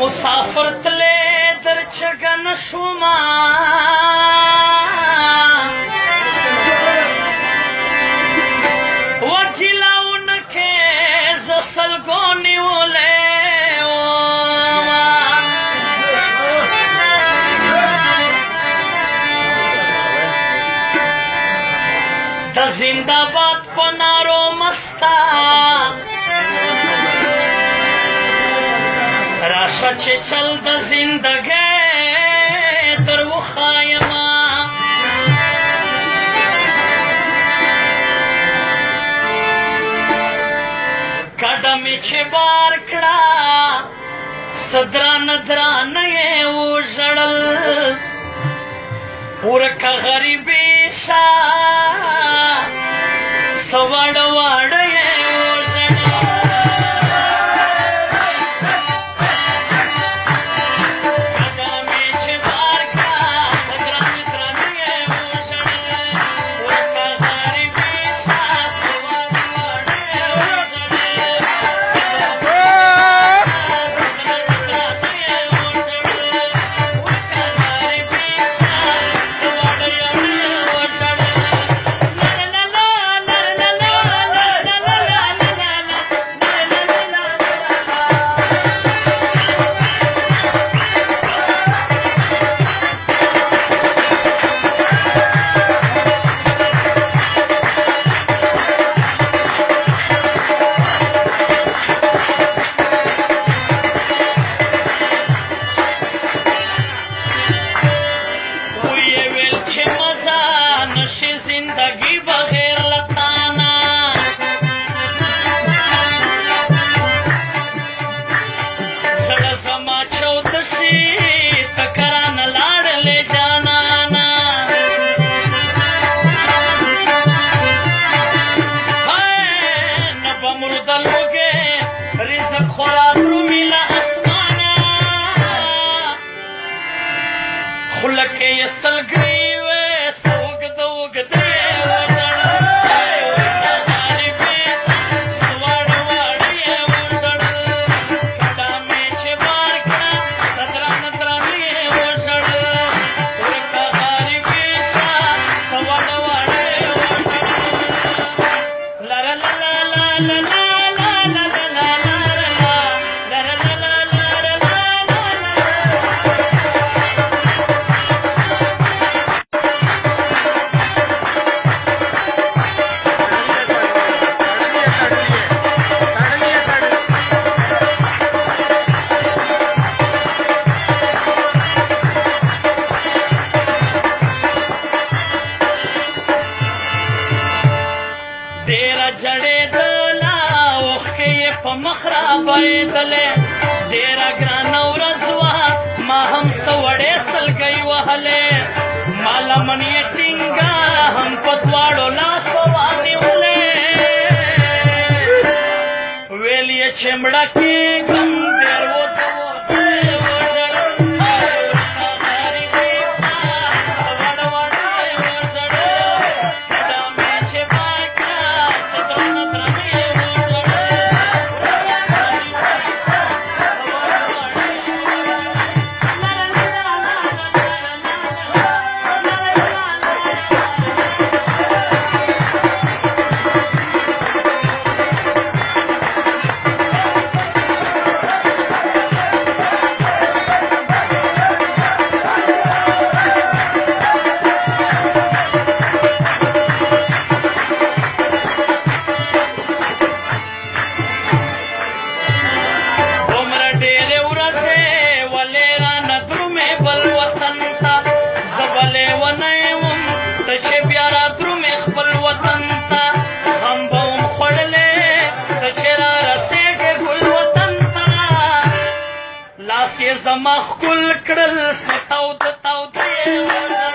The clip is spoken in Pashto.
مسافر تلې در چګه نشوما وګیلاونکې زه سلګو نیولې وما د زنده‌باد په نارو مستا راشه چې چل د زندګۍ در وښایمه کډه مې چې بار کړه څه درانه درانه یې وژړل ورکه غریبي شه څه واړه واړه یې زندگی بغیر لطانا زړه زما چوده شي تکران لاړلې جانانا نه به مردل وږې رزق خوراک رومي له اسمانه خوله کې یې سلګري جړېدله اوښکې یې په مخ رابهېدلې ډېره ګرانه ورځ وه ما هم څه وړې سلګۍ وهلې ما لمن یې ټینګه هم په دواړو لاسو وانیولې ویل یې چې مړه کېږم ډېر زما ښکل کړل څه تاوده تاوده یې